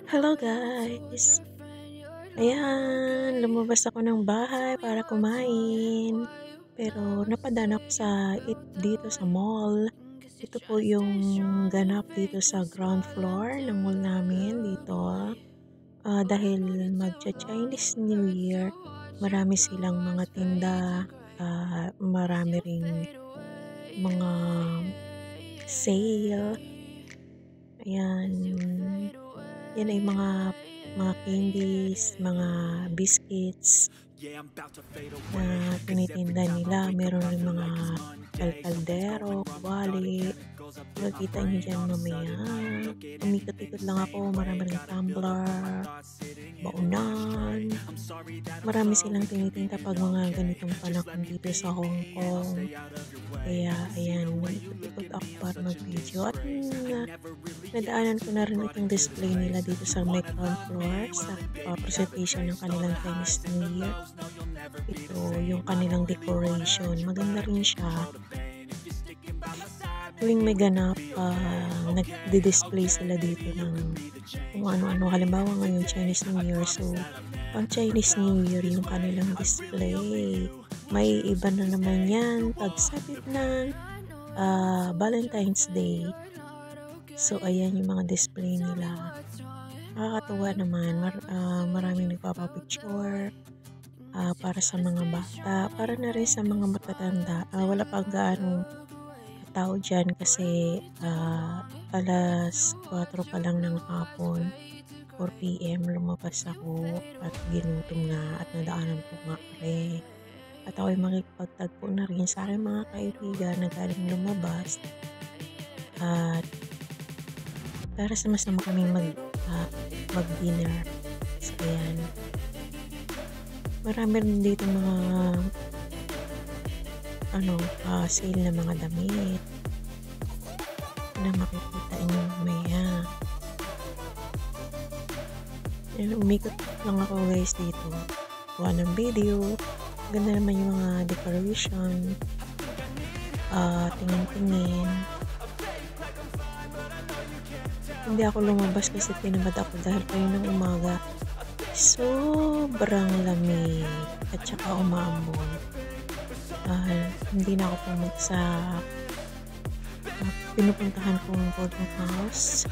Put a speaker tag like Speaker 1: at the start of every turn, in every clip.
Speaker 1: Hello guys! Ayan, lumabas ako ng bahay para kumain. Pero napadaan ako sa dito sa mall. Ito po yung ganap dito sa ground floor ng mall namin dito. Dahil magcha-Chinese New Year, marami silang mga tinda, marami ring mga sale. Ayan, yan ay mga candies, mga biscuits na tinitinda nila. Meron rin mga kaldero, kawali. Makikita nyo dyan mamaya. Umikot-ikot lang ako. Marami ring tumbler, baunan. Marami silang tinitinda pag mga ganitong panahon dito sa Hong Kong. Kaya ayan, ikot-ikot ako para mag-video. At nadaanan ko na rin itong display nila dito sa may ground floor sa presentation ng kanilang Chinese New Year. Ito yung kanilang decoration. Maganda rin siya. Tuwing may ganap, nagdi-display sila dito ng kung ano-ano. Halimbawa ngayon Chinese New Year. So, pang Chinese New Year yung kanilang display. May iba na naman yan pagsapit ng Valentine's Day. So, ayan yung mga display nila. Nakakatuwa naman. Maraming nagpapapicture para sa mga bata. Para na rin sa mga matatanda. Wala pa gaano tao dyan kasi alas 4 pa lang ng hapon. 4 PM lumabas ako at ginutom nga at nadaanan ko nga rin. At ako'y makikipagtagpo na rin sa aking mga kaibigan na galing lumabas. At para sama-sama kami mag-dinner. So, ayan. Marami rin dito mga sale na mga damit na makikita nyo mamaya. Umikot lang ako guys dito. Kuha ng video. Ganda naman yung mga decoration. Tingin-tingin. Hindi ako lumabas kasi tinamad ako dahil kayo ng umaga. Sobrang lamig at saka umambon. Hindi na ako pumunta sa pinupuntahan kong boarding house.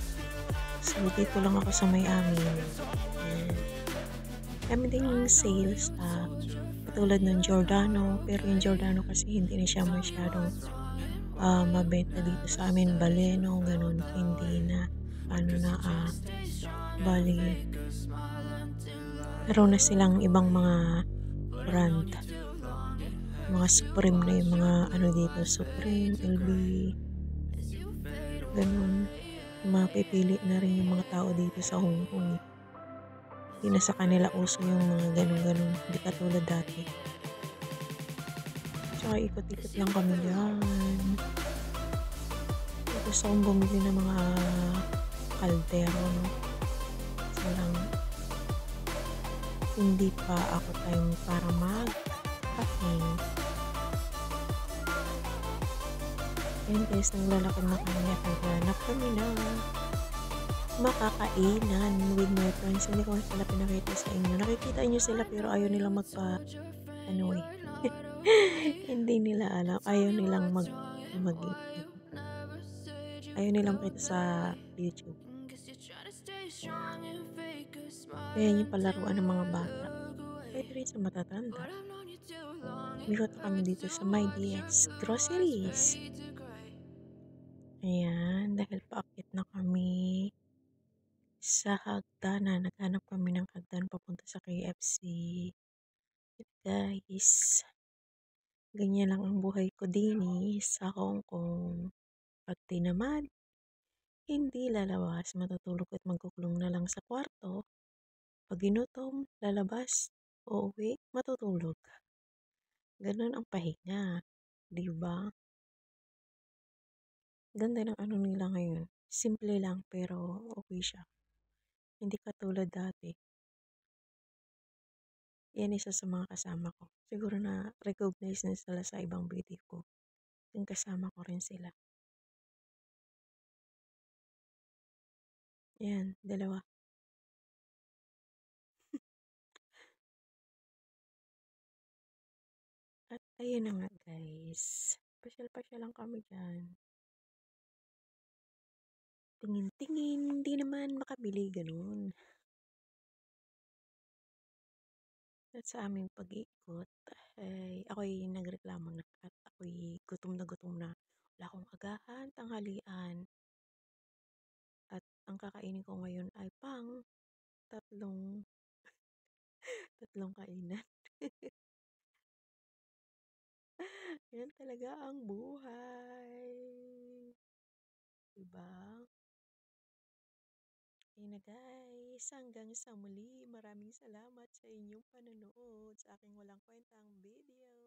Speaker 1: So, dito lang ako sa may amin. Kami din yung sales katulad ng Giordano. Pero yung Giordano kasi hindi na siya masyadong mabenta dito sa amin. Baleno, ganun. Hindi na. Bali. Meron na silang ibang mga brand. Mga Supreme na yung mga dito. Supreme, LV. Ganun. Mapipili na rin yung mga tao dito sa Hong Kong. Hindi na sa kanila uso yung mga ganun-ganun. Hindi katulad dati. Tsaka ikot-ikot lang kami yan. Gusto akong bumili ng mga kaldero, no? So lang, hindi pa ako time para mag-packing. Ayan guys, naglalakad na kami at naghanap kami na makakainan with my friends. Hindi ko sila pinakita sa inyo. Nakikita nyo sila pero ayaw nilang hindi nila alam. Ayaw nilang ayaw nilang makita sa YouTube. Ayan yung palaruan ng mga bata. Pwede rin sa matatanda. Mirot kami dito sa My DS Groceries. Ayan, dahil paakit na kami sa hagdanan. Naghanap kami ng hagdan papunta sa KFC. Guys, ganyan lang ang buhay ko din sa Hong Kong. Pag tinamad, hindi lalabas, matutulog at magkukulong na lang sa kwarto. Pag ginutom, lalabas, uuwi, matutulog. Ganun ang pahinga, di ba? Ganda ng nila ngayon. Simple lang pero okay siya. Hindi katulad dati. Yan isa sa mga kasama ko. Siguro na recognize na sila sa ibang video ko. Yung kasama ko rin sila. Yan, dalawa. Ayun na nga guys, pasyal-pasyal lang kami diyan. Tingin-tingin, hindi naman makabili gano'n. At sa aming pag-iikot ay ako'y nagreklamo na at ako'y gutom na gutom na. Wala akong agahan, tanghalian at ang kakainin ko ngayon ay tatlong tatlong kainan. Yan talaga ang buhay, 'di ba? Ayun na guys, hanggang sa muli. Maraming salamat sa inyong panonood sa aking walang kwentang video.